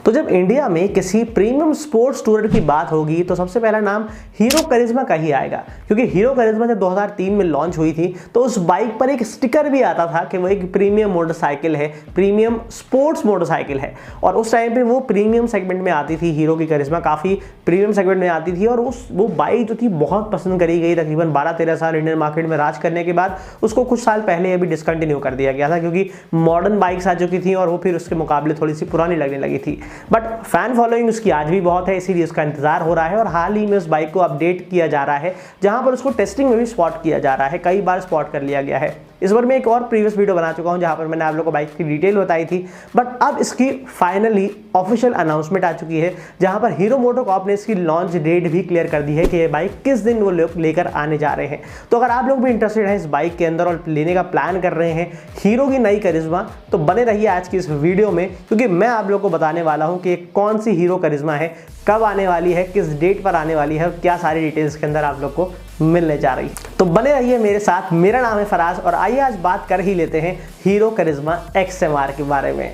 तो जब इंडिया में किसी प्रीमियम स्पोर्ट्स टूरर की बात होगी तो सबसे पहला नाम हीरो करिश्मा का ही आएगा, क्योंकि हीरो करिश्मा जब 2003 में लॉन्च हुई थी तो उस बाइक पर एक स्टिकर भी आता था कि वो एक प्रीमियम मोटरसाइकिल है, प्रीमियम स्पोर्ट्स मोटरसाइकिल है। और उस टाइम पे वो प्रीमियम सेगमेंट में आती थी, हीरो की करिश्मा काफ़ी प्रीमियम सेगमेंट में आती थी। और वो बाइक जो थी बहुत पसंद करी गई। तकरीबन 12-13 साल इंडियन मार्केट में राज करने के बाद उसको कुछ साल पहले अभी डिसकंटिन्यू कर दिया गया था, क्योंकि मॉडर्न बाइक्स आ चुकी थी और वो फिर उसके मुकाबले थोड़ी सी पुरानी लगने लगी थी। बट फैन फॉलोइंग उसकी आज भी बहुत है, इसीलिए उसका इंतजार हो रहा है। और हाल ही में उस बाइक को अपडेट किया जा रहा है, जहां पर उसको टेस्टिंग में भी स्पॉट किया जा रहा है, कई बार स्पॉट कर लिया गया है। इस बार मैं एक और प्रीवियस वीडियो बना चुका हूं जहां पर मैंने आप लोगों को बाइक की डिटेल बताई थी। बट अब इसकी फाइनली ऑफिशियल अनाउंसमेंट आ चुकी है, जहां पर हीरो मोटोकॉर्प ने इसकी लॉन्च डेट भी क्लियर कर दी है कि ये बाइक किस दिन वो लोग लेकर आने जा रहे हैं। तो अगर आप लोग भी इंटरेस्टेड हैं इस बाइक के अंदर और लेने का प्लान कर रहे हैं हीरो की नई करिश्मा, तो बने रहिए आज की इस वीडियो में, क्योंकि मैं आप लोग को बताने वाला हूं कि कौन सी हीरो करिश्मा है, कब आने वाली है, किस डेट पर आने वाली है और क्या सारी डिटेल्स के अंदर आप लोग को मिलने जा रही है। तो बने रहिए मेरे साथ। मेरा नाम है फराज और आइए आज बात कर ही लेते हैं हीरो करिश्मा XMR के बारे में।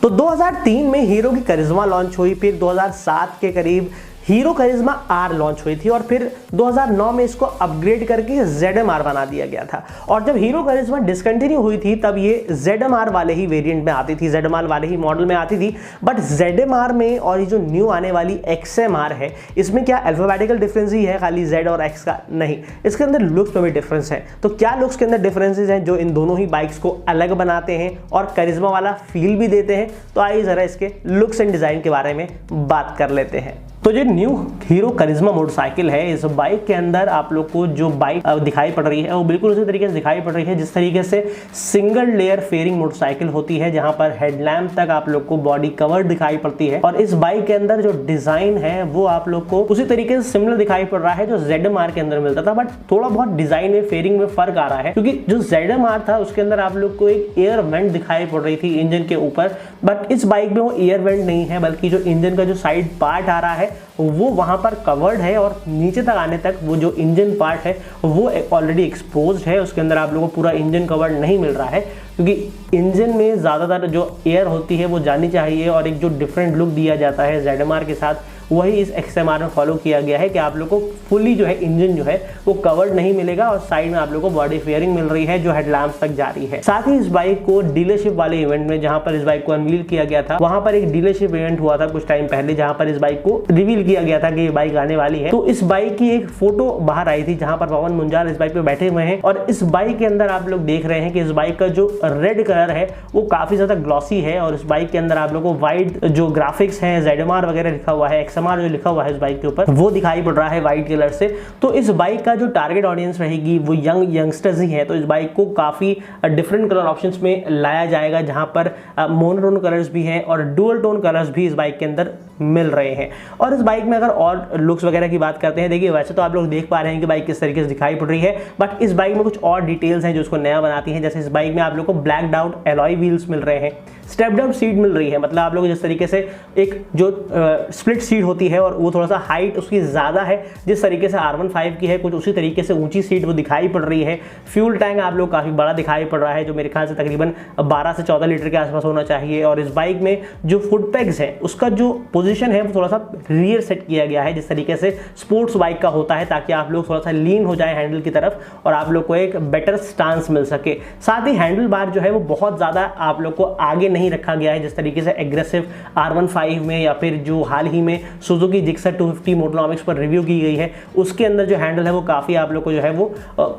तो 2003 में हीरो की करिश्मा लॉन्च हुई, फिर 2007 के करीब हीरो करिश्मा R लॉन्च हुई थी और फिर 2009 में इसको अपग्रेड करके ZMR बना दिया गया था। और जब हीरो करिश्मा डिसकंटिन्यू हुई थी तब ये ZMR वाले ही वेरिएंट में आती थी, ZMR वाले ही मॉडल में आती थी। बट ZMR में और ये जो न्यू आने वाली XMR है, इसमें क्या अल्फाबेटिकल डिफरेंस ही है खाली Z और X का? नहीं, इसके अंदर लुक्स में भी डिफरेंस है। तो क्या लुक्स के अंदर डिफरेंसेस हैं जो इन दोनों ही बाइक्स को अलग बनाते हैं और करिश्मा वाला फील भी देते हैं? तो आइए जरा इसके लुक्स एंड डिजाइन के बारे में बात कर लेते हैं। तो जो न्यू हीरो करिश्मा मोटरसाइकिल है, इस बाइक के अंदर आप लोग को जो बाइक दिखाई पड़ रही है वो बिल्कुल उसी तरीके से दिखाई पड़ रही है जिस तरीके से सिंगल लेयर फेयरिंग मोटरसाइकिल होती है, जहां पर हेडलैम्प तक आप लोग को बॉडी कवर दिखाई पड़ती है। और इस बाइक के अंदर जो डिजाइन है वो आप लोग को उसी तरीके से सिमिलर दिखाई पड़ रहा है जो ZMR के अंदर मिलता था। बट थोड़ा बहुत डिजाइन में, फेयरिंग में फर्क आ रहा है, क्योंकि जो ZMR था उसके अंदर आप लोग को एक एयर वेंट दिखाई पड़ रही थी इंजन के ऊपर। बट इस बाइक में वो एयर वेंट नहीं है, बल्कि जो इंजन का जो साइड पार्ट आ रहा है वो वहां पर कवर्ड है और नीचे तक आने तक वो जो इंजन पार्ट है वो ऑलरेडी एक्सपोज्ड है। उसके अंदर आप लोगों को पूरा इंजन कवर्ड नहीं मिल रहा है, क्योंकि इंजन में ज़्यादातर जो एयर होती है वो जानी चाहिए और एक जो डिफरेंट लुक दिया जाता है ZMR के साथ, वही इस XMR में फॉलो किया गया है कि आप लोग को फुली जो है इंजन जो है वो कवर्ड नहीं मिलेगा और साइड में आप लोग को बॉडी फेयरिंग मिल रही है जो हेडलैम्प्स तक जा रही है। साथ ही इस बाइक को डीलरशिप वाले इवेंट में, जहां पर इस बाइक को अनवील किया गया था, वहां पर एक डीलरशिप इवेंट हुआ था कुछ टाइम पहले, जहां पर इस बाइक को रिवील किया गया था कि ये बाइक आने वाली है। तो इस बाइक की एक फोटो बाहर आई थी जहां पर पवन मुंजाल इस बाइक पे बैठे हुए हैं। और इस बाइक के अंदर आप लोग देख रहे हैं कि इस बाइक का जो रेड कलर है वो काफी ज्यादा ग्लॉसी है और इस बाइक के अंदर आप लोग को वाइट जो ग्राफिक्स है, ZMR वगैरह लिखा हुआ है, XMR जो लिखा हुआ है बाइक के ऊपर, वो दिखाई पड़ रहा है व्हाइट कलर से। तो इस बाइक का जो टारगेट ऑडियंस रहेगी वो यंगस्टर्स ही है। तो इस बाइक को काफी डिफरेंट कलर ऑप्शंस में लाया जाएगा, जहां पर मोनोटोन कलर्स भी हैं और डुअल टोन कलर्स भी इस बाइक के अंदर मिल रहे हैं। और इस बाइक में अगर और लुक्स वगैरह की बात करते हैं, देखिए वैसे तो आप लोग देख पा रहे हैं कि बाइक किस तरीके से दिखाई पड़ रही है, बट इस बाइक में कुछ और डिटेल्स हैं जो उसको नया बनाती हैं। जैसे इस बाइक में आप लोग को ब्लैक आउट एलॉय व्हील्स मिल रहे हैं, स्टेप डाउन सीट मिल रही है, मतलब आप लोग जिस तरीके से एक जो स्प्लिट सीट होती है और वो थोड़ा सा हाइट उसकी ज़्यादा है, जिस तरीके से R15 की है, कुछ उसी तरीके से ऊंची सीट वो दिखाई पड़ रही है। फ्यूल टैंक आप लोग काफ़ी बड़ा दिखाई पड़ रहा है, जो मेरे ख्याल से तकरीबन 12 से 14 लीटर के आसपास होना चाहिए। और इस बाइक में जो फुट पैग्स है उसका जो पोजीशन है वो थोड़ा सा रियर सेट किया गया है, जिस तरीके से स्पोर्ट्स बाइक का होता है, ताकि आप लोग थोड़ा सा लीन हो जाए हैंडल की तरफ और आप लोग को एक बेटर स्टांस मिल सके। साथ ही हैंडल बार जो है वो बहुत ज़्यादा आप लोग को आगे नहीं रखा गया है, जिस तरीके से एग्रेसिव R15 में या फिर जो हाल ही में सुजुकी जिक्सर 250 मोटोनॉमिक्स पर रिव्यू की गई है, उसके अंदर जो हैंडल है वो काफ़ी आप लोग को जो है वो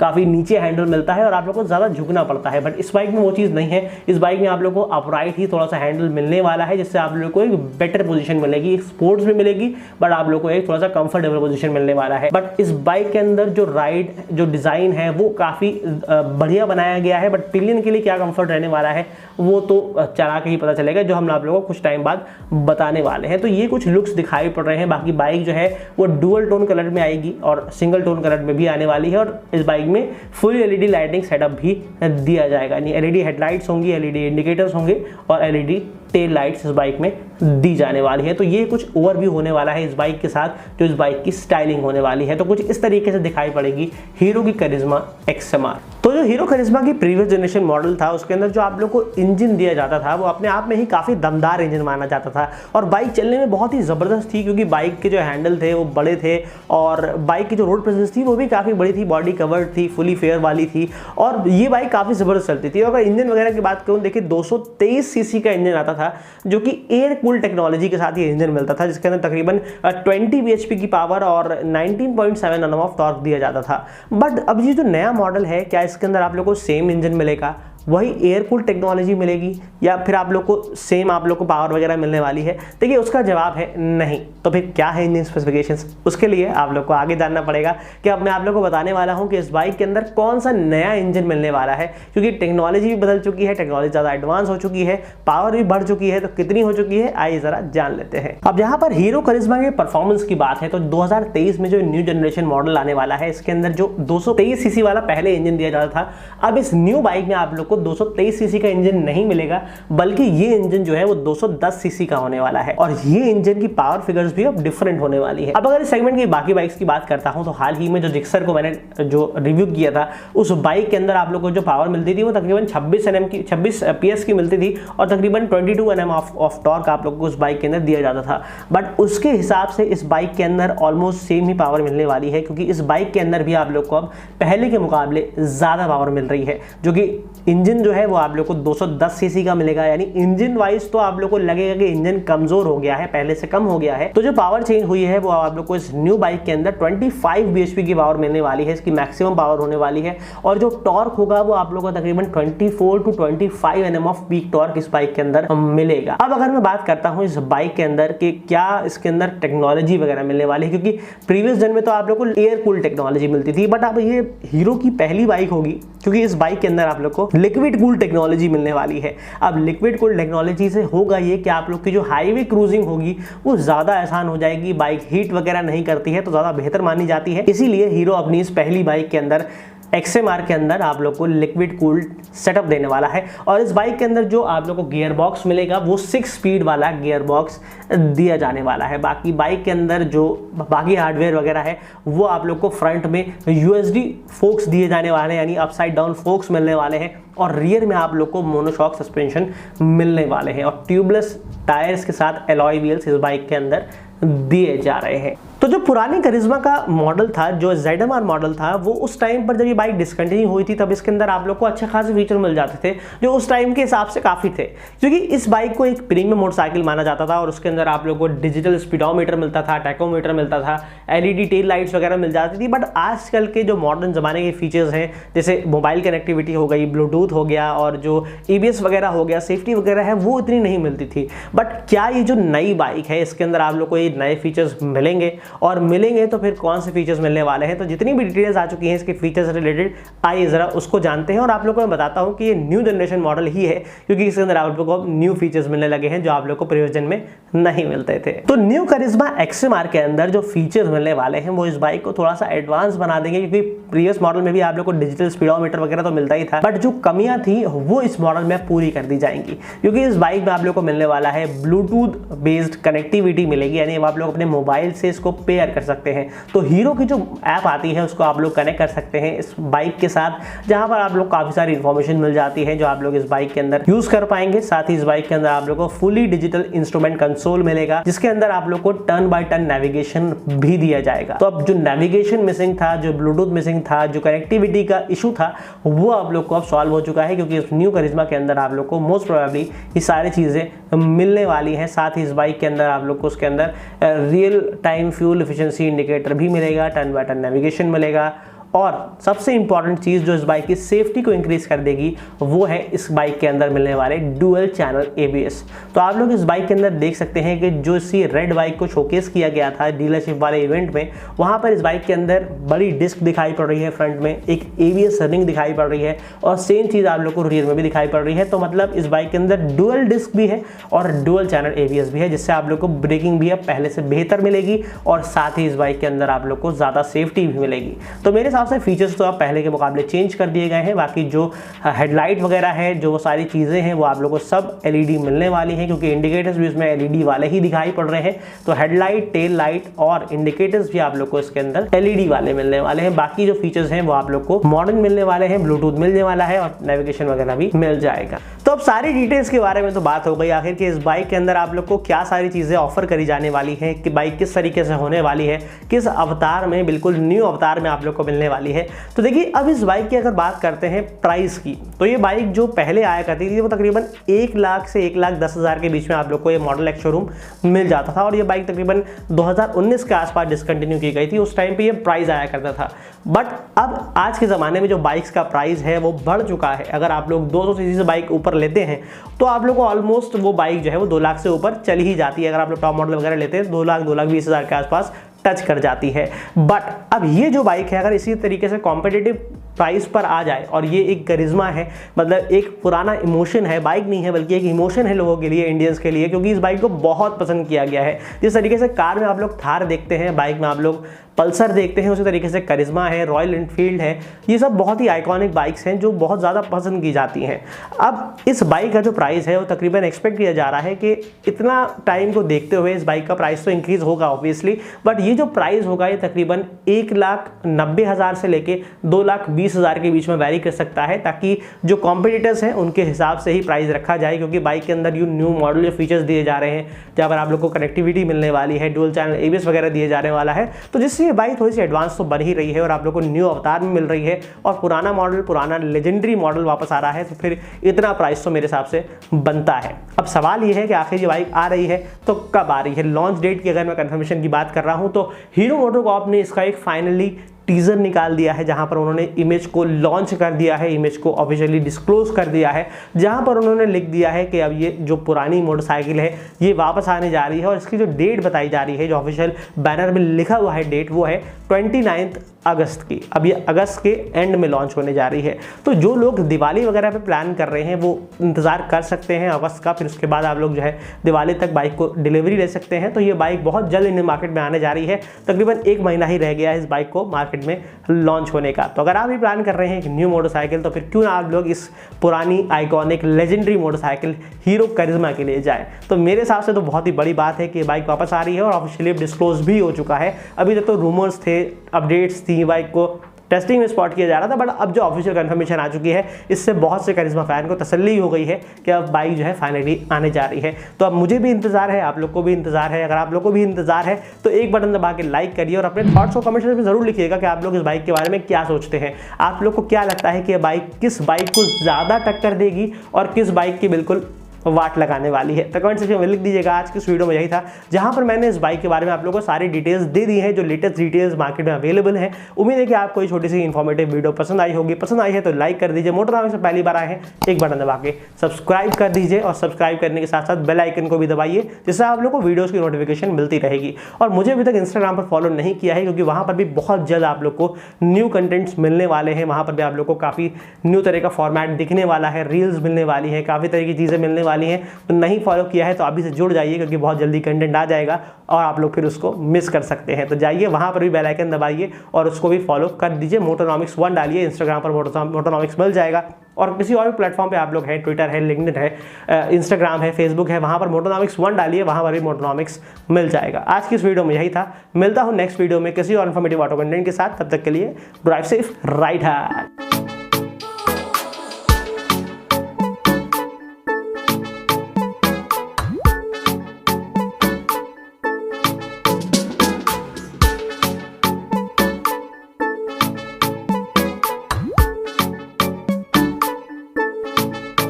काफ़ी नीचे हैंडल मिलता है और आप लोग को ज़्यादा झुकना पड़ता है। बट इस बाइक में वो चीज़ नहीं है। इस बाइक में आप लोग को अपराइट ही थोड़ा सा हैंडल मिलने वाला है, जिससे आप लोग को एक बेटर पोजीशन मिलेगी, स्पोर्ट्स में मिलेगी, बट आप लोग को एक थोड़ा सा कंफर्टेबल पोजीशन मिलने वाला है। बट इस बाइक के अंदर जो राइड जो डिज़ाइन है वो काफ़ी बढ़िया बनाया गया है, बट पिलियन के लिए क्या कंफर्ट रहने वाला है वो तो चला के ही पता चलेगा, जो हम आप लोगों को कुछ टाइम बाद बताने वाले हैं। तो ये कुछ लुक्स दिखाई पड़ रहे हैं। बाकी बाइक जो है वो डुअल टोन कलर में आएगी और सिंगल टोन कलर में भी आने वाली है। और इस बाइक में फुल LED लाइटिंग सेटअप भी दिया जाएगा, यानी LED हेडलाइट्स होंगी, LED इंडिकेटर्स होंगे और LED टेल लाइट्स इस बाइक में दी जाने वाली है। तो ये कुछ ओवरव्यू होने वाला है इस बाइक के साथ, जो इस बाइक की स्टाइलिंग होने वाली है। तो कुछ इस तरीके से दिखाई पड़ेगी हीरो की करिश्मा XMR। तो जो हीरो करिश्मा की प्रीवियस जनरेशन मॉडल था उसके अंदर जो आप लोग को इंजन दिया जाता था वो अपने आप में ही काफ़ी दमदार इंजन माना जाता था और बाइक चलने में बहुत ही ज़बरदस्त थी, क्योंकि बाइक के जो हैंडल थे वो बड़े थे और बाइक की जो रोड प्रेजेंस थी वो भी काफ़ी बड़ी थी, बॉडी कवर्ड थी, फुली फेयर वाली थी और ये बाइक काफ़ी ज़बरदस्त चलती थी। और अगर इंजन वगैरह की बात करूँ, देखिए 223 सीसी का इंजन आता था जो कि एयर कूल टेक्नोलॉजी के साथ ये इंजन मिलता था, जिसके अंदर तकरीबन 20 bhp की पावर और 19.7 Nm ऑफ टॉर्क दिया जाता था। बट अब ये जो नया मॉडल है, क्या इसके अंदर आप लोग को सेम इंजन मिलेगा, वही एयर कूल टेक्नोलॉजी मिलेगी, या फिर आप लोग को सेम आप लोग को पावर वगैरह मिलने वाली है? देखिए उसका जवाब है नहीं। तो फिर क्या है इंजन स्पेसिफिकेशंस, उसके लिए आप लोग को आगे जानना पड़ेगा कि अब मैं आप लोग को बताने वाला हूं कि इस बाइक के अंदर कौन सा नया इंजन मिलने वाला है, क्योंकि टेक्नोलॉजी भी बदल चुकी है, टेक्नोलॉजी ज़्यादा एडवांस हो चुकी है, पावर भी बढ़ चुकी है। तो कितनी हो चुकी है आइए ज़रा जान लेते हैं। अब यहाँ पर हीरो करिश्मा के परफॉर्मेंस की बात है तो 2023 में जो न्यू जनरेशन मॉडल आने वाला है इसके अंदर जो 223 सीसी वाला पहले इंजन दिया जाता था, अब इस न्यू बाइक में आप लोग को 223 सीसी का इंजन नहीं मिलेगा, बल्कि ये इंजन जो है वो 210 सीसी का होने वाला है और ये इंजन की पावर फिगर्स भी अब डिफरेंट होने वाली है। अब अगर इस सेगमेंट की बाकी बाइक्स की बात करता हूं तो हाल ही में जो जिक्सर को मैंने जो रिव्यू किया था उस बाइक के अंदर आप लोग को जो पावर मिलती थी वो तकरीबन 26 PS की मिलती थी और तकरीबन 22 Nm ऑफ टॉर्क आप लोग को उस बाइक के अंदर दिया जाता था। बट उसके हिसाब से इस बाइक के अंदर ऑलमोस्ट सेम ही पावर मिलने वाली है, क्योंकि इस बाइक के अंदर भी आप लोग को अब पहले के मुकाबले ज्यादा पावर मिल रही है, जो कि इंजन जो है वो आप लोग को 210 सीसी का मिलेगा। यानी इंजन वाइज तो आप लोग को लगेगा कि इंजन कमजोर हो गया है, पहले से कम हो गया है। तो जो पावर चेंज हुई है वो आप लोग को इस न्यू बाइक के अंदर 25 bhp की पावर मिलने वाली है, इसकी मैक्सिमम पावर होने वाली है और जो टॉर्क होगा वो आप लोग को तकरीबन 24 to 25 Nm off peak torque इस बाइक के अंदर मिलेगा। अब अगर मैं बात करता हूं इस बाइक के अंदर कि क्या इसके अंदर टेक्नोलॉजी वगैरह मिलने वाली है, क्योंकि प्रीवियस जन में तो आप लोग को एयर कूल टेक्नोलॉजी मिलती थी, बट अब ये हीरो की पहली बाइक होगी क्योंकि इस बाइक के अंदर आप लोग को लिक्विड कूल टेक्नोलॉजी मिलने वाली है। अब लिक्विड कूल टेक्नोलॉजी से होगा ये कि आप लोग की जो हाईवे क्रूजिंग होगी वो ज़्यादा आसान हो जाएगी, बाइक हीट वगैरह नहीं करती है तो ज़्यादा बेहतर मानी जाती है। इसीलिए हीरो अपनी इस पहली बाइक के अंदर XMR के अंदर आप लोग को लिक्विड कूल्ड सेटअप देने वाला है और इस बाइक के अंदर जो आप लोग को गियर बॉक्स मिलेगा वो 6 स्पीड वाला गियर बॉक्स दिया जाने वाला है। बाकी बाइक के अंदर जो बाकी हार्डवेयर वगैरह है वो आप लोग को फ्रंट में USD फोक्स दिए जाने वाले हैं, यानी अपसाइड डाउन फोक्स मिलने वाले हैं और रियर में आप लोग को मोनोशॉक सस्पेंशन मिलने वाले हैं और ट्यूबलेस टायर्स के साथ एलॉय व्हील्स इस बाइक के अंदर दिए जा रहे हैं। तो जो पुरानी करिश्मा का मॉडल था, जो ZMR मॉडल था, वो उस टाइम पर जब ये बाइक डिसकंटिन्यू हुई थी तब इसके अंदर आप लोग को अच्छे खासे फीचर मिल जाते थे जो उस टाइम के हिसाब से काफ़ी थे, क्योंकि इस बाइक को एक प्रीमियम मोटरसाइकिल माना जाता था और उसके अंदर आप लोग को डिजिटल स्पीडोमीटर मिलता था, टैकोमीटर मिलता था, LED टेल लाइट्स वगैरह मिल जाती थी। बट आजकल के जो मॉडर्न ज़माने के फीचर्स हैं जैसे मोबाइल कनेक्टिविटी हो गई, ब्लूटूथ हो गया और जो ABS वगैरह हो गया, सेफ्टी वगैरह है, वो इतनी नहीं मिलती थी। बट क्या ये जो नई बाइक है इसके अंदर आप लोग को ये नए फीचर्स मिलेंगे और मिलेंगे तो फिर कौन से फीचर्स मिलने वाले हैं? तो जितनी भी डिटेल्स आ चुकी हैं इसके फीचर्स से रिलेटेड आइए जरा उसको जानते हैं और आप लोगों को मैं बताता हूं कि ये न्यू जनरेशन मॉडल ही है, क्योंकि इसके अंदर आप लोगों को न्यू फीचर्स मिलने लगे हैं जो आप लोग को प्रीवियस जन में नहीं मिलते थे। तो न्यू करिश्मा XMR के अंदर जो फीचर्स मिलने वाले हैं वो इस बाइक को थोड़ा सा एडवांस बना देंगे, क्योंकि प्रीवियस मॉडल में भी आप लोग को डिजिटल स्पीडोमीटर वगैरह तो मिलता ही था, बट जो कमियां थी वो इस मॉडल में पूरी कर दी जाएंगी, क्योंकि इस बाइक में आप लोग को मिलने वाला है ब्लूटूथ बेस्ड कनेक्टिविटी मिलेगी, यानी आप लोग अपने मोबाइल से इसको पेयर कर सकते हैं। तो हीरो की जो ऐप आती है उसको आप लोग कनेक्ट कर सकते हैं इस बाइक के साथ, जहां पर आप लोग काफी सारी इंफॉर्मेशन मिल जाती है जो आप लोग इस बाइक के अंदर यूज कर पाएंगे। साथ ही इस बाइक के अंदर आप लोग को फुली डिजिटल इंस्ट्रूमेंट कंसोल मिलेगा, जिसके अंदर आप लोग को टर्न बाय टर्न नेविगेशन भी दिया जाएगा। तो अब जो नेविगेशन मिसिंग था, जो ब्लूटूथ मिसिंग था, जो कनेक्टिविटी का इशू था, वो आप लोग को अब सॉल्व हो चुका है, क्योंकि इस न्यू करिश्मा के अंदर आप लोग को मोस्ट प्रोबेबली ये सारी चीजें मिलने वाली हैं। साथ ही इस बाइक के अंदर आप लोग को उसके अंदर real time fuel efficiency indicator भी मिलेगा, टर्न बाय टर्न नेविगेशन मिलेगा और सबसे इंपॉर्टेंट चीज जो इस बाइक की सेफ्टी को इंक्रीज कर देगी वो है इस बाइक के अंदर मिलने वाले डुअल चैनल ABS। तो आप लोग इस बाइक के अंदर देख सकते हैं कि जो इसी रेड बाइक को शोकेस किया गया था डीलरशिप वाले इवेंट में, वहां पर इस बाइक के अंदर बड़ी डिस्क दिखाई पड़ रही है, फ्रंट में एक ABS रिंग दिखाई पड़ रही है और सेम चीज आप लोग को रियर में भी दिखाई पड़ रही है। तो मतलब इस बाइक के अंदर डुअल डिस्क भी है और डुअल चैनल ABS भी है, जिससे आप लोग को ब्रेकिंग भी अब पहले से बेहतर मिलेगी और साथ ही इस बाइक के अंदर आप लोग को ज्यादा सेफ्टी भी मिलेगी। तो मेरे हिसाब से फीचर्स तो अब पहले के मुकाबले चेंज कर दिए गए हैं। बाकी जो हेडलाइट वगैरह है, जो सारी चीज़ें हैं, वो आप लोगों को सब LED मिलने वाली हैं, क्योंकि इंडिकेटर्स भी इसमें LED वाले ही दिखाई पड़ रहे हैं। तो हेडलाइट, टेल लाइट और इंडिकेटर्स भी आप लोग को इसके अंदर LED वाले मिलने वाले हैं। बाकी जो फीचर्स हैं वो आप लोग को मॉडर्न मिलने वाले हैं, ब्लूटूथ मिलने वाला है और नेविगेशन वगैरह भी मिल जाएगा। तो अब सारी डिटेल्स के बारे में तो बात हो गई। आखिर कि इस बाइक के अंदर आप लोग को क्या सारी चीज़ें ऑफर करी जाने वाली हैं, कि बाइक किस तरीके से होने वाली है, किस अवतार में, बिल्कुल न्यू अवतार में आप लोग को मिलने वाली है। तो देखिए, अब इस बाइक की अगर बात करते हैं प्राइस की, तो ये बाइक जो पहले आया करती थी वो तकरीबन 1 लाख से 1,10,000 के बीच में आप लोग को ये मॉडल एक्स शोरूम मिल जाता था। और ये बाइक तकरीबन 2019 के आसपास डिसकंटिन्यू की गई थी। उस टाइम पे ये प्राइस आया करता था। बट अब आज के ज़माने में जो बाइक्स का प्राइस है वो बढ़ चुका है। अगर आप लोग 200 सीसी से बाइक ऊपर लेते हैं तो आप लोग को ऑलमोस्ट वो बाइक जो है वो 2 लाख से ऊपर चली ही जाती है। अगर आप लोग टॉप मॉडल वगैरह लेते हैं 2 लाख 2,20,000 के आसपास टच कर जाती है। बट अब ये जो बाइक है अगर इसी तरीके से कॉम्पिटिटिव प्राइस पर आ जाए, और ये एक करिश्मा है, मतलब एक पुराना इमोशन है, बाइक नहीं है बल्कि एक इमोशन है लोगों के लिए, इंडियंस के लिए, क्योंकि इस बाइक को बहुत पसंद किया गया है। जिस तरीके से कार में आप लोग थार देखते हैं, बाइक में आप लोग पल्सर देखते हैं, उसी तरीके से करिश्मा है, रॉयल एनफील्ड है, ये सब बहुत ही आइकॉनिक बाइक्स हैं जो बहुत ज़्यादा पसंद की जाती हैं। अब इस बाइक का जो प्राइस है वो तकरीबन एक्सपेक्ट किया जा रहा है कि इतना टाइम को देखते हुए इस बाइक का प्राइस तो इंक्रीज़ होगा ऑब्वियसली, बट ये जो प्राइस होगा ये तकरीबन 1,90,000 से लेके 2,20,000 के बीच में वैरी कर सकता है, ताकि जो कॉम्पिटिटर्स हैं उनके हिसाब से ही प्राइस रखा जाए। क्योंकि बाइक के अंदर न्यू मॉडल फीचर्स दिए जा रहे हैं, जहाँ पर आप लोग को कनेक्टिविटी मिलने वाली है, डुअल चैनल ABS वगैरह दिए जाने वाला है, तो जिससे ये बाइक थोड़ी सी एडवांस तो बन ही रही है और आप लोग को न्यू अवतार में मिल रही है। और पुराना मॉडल, पुराना लेजेंडरी मॉडल वापस आ रहा है, तो फिर इतना प्राइस तो मेरे हिसाब से बनता है। अब सवाल ये है कि आखिर ये बाइक आ रही है तो कब आ रही है। लॉन्च डेट की अगर मैं कंफर्मेशन की बात कर रहा हूं तो हीरो मोटोकॉर्प ने इसका एक फाइनली टीजर निकाल दिया है, जहां पर उन्होंने इमेज को लॉन्च कर दिया है, इमेज को ऑफिशियली डिस्क्लोज कर दिया है, जहां पर उन्होंने लिख दिया है कि अब ये जो पुरानी मोटरसाइकिल है ये वापस आने जा रही है। और इसकी जो डेट बताई जा रही है, जो ऑफिशियल बैनर में लिखा हुआ है डेट, वो है 29 अगस्त की। अब ये अगस्त के एंड में लॉन्च होने जा रही है। तो जो लोग दिवाली वगैरह पे प्लान कर रहे हैं वो इंतज़ार कर सकते हैं अगस्त का। फिर उसके बाद आप लोग जो है दिवाली तक बाइक को डिलीवरी ले सकते हैं। तो ये बाइक बहुत जल्द इंडियन मार्केट में आने जा रही है। तकरीबन 1 महीना ही रह गया है इस बाइक को मार्केट में लॉन्च होने का। तो अगर आप भी प्लान कर रहे हैं एक न्यू मोटरसाइकिल, तो फिर क्यों ना आप लोग इस पुरानी आइकॉनिक लेजेंडरी मोटरसाइकिल हीरो करिश्मा के लिए जाएं। तो मेरे हिसाब से तो बहुत ही बड़ी बात है कि बाइक वापस आ रही है और ऑफिशियली डिस्क्लोज भी हो चुका है। अभी तक तो रूमर्स थे, अपडेट्स थी, बाइक को टेस्टिंग में स्पॉट किया जा रहा था, बट अब जो ऑफिशियल कंफर्मेशन आ चुकी है इससे बहुत से करिश्मा फैन को तसल्ली हो गई है कि अब बाइक जो है फाइनली आने जा रही है। तो अब मुझे भी इंतजार है, आप लोग को भी इंतजार है। अगर आप लोग को भी इंतजार है तो एक बटन दबा के लाइक करिए और अपने थॉट्स को कमेंट में जरूर लिखिएगा कि आप लोग इस बाइक के बारे में क्या सोचते हैं। आप लोग को क्या लगता है कि बाइक किस बाइक को ज़्यादा टक्कर देगी और किस बाइक की बिल्कुल वाट लगाने वाली है। तो कमेंट सेक्शन में लिख दीजिएगा। आज की इस वीडियो में यही था, जहां पर मैंने इस बाइक के बारे में आप लोगों को सारी डिटेल्स दे दी हैं, जो लेटेस्ट डिटेल्स मार्केट में अवेलेबल हैं। उम्मीद है कि आपको ये छोटी सी इन्फॉर्मेटिव वीडियो पसंद आई होगी। पसंद आई है तो लाइक कर दीजिए। मोटोनॉमिक्स से पहली बार आए हैं, एक बटन दबा के सब्सक्राइब कर दीजिए और सब्सक्राइब करने के साथ साथ बेल आइकन को भी दबाइए, जिससे आप लोग को वीडियोज़ की नोटिफिकेशन मिलती रहेगी। और मुझे अभी तक इंस्टाग्राम पर फॉलो नहीं किया है, क्योंकि वहाँ पर भी बहुत जल्द आप लोग को न्यू कंटेंट्स मिलने वाले हैं। वहाँ पर भी आप लोग को काफ़ी न्यू तरह का फॉर्मेट दिखने वाला है, रील्स मिलने वाली है, काफ़ी तरह की चीज़ें मिलने वाली हैं। तो नहीं फॉलो किया है तो अभी से जुड़ जाइए, क्योंकि बहुत जल्दी कंटेंट आ जाएगा और आप लोग फिर उसको मिस कर सकते हैं। तो जाइए वहां पर भी बेल आइकन दबाइए और उसको भी फॉलो कर दीजिए। मोटोनॉमिक्स 1 डालिए, इंस्टाग्राम पर मोटोनॉमिक्स मिल जाएगा। और किसी और भी प्लेटफॉर्म पे आप लोग हैं, ट्विटर है, लिंक्डइन है, इंस्टाग्राम है, फेसबुक है, वहां पर मोटोनॉमिक्स 1 डालिए, वहां पर भी मोटोनॉमिक्स मिल जाएगा। आज की इस वीडियो में यही था। मिलता हूं नेक्स्ट वीडियो में किसी और इन्फॉर्मेटिव ऑटो कंटेंट के साथ। तब तक के लिए ड्राइव सेफ, राइड हार्ड।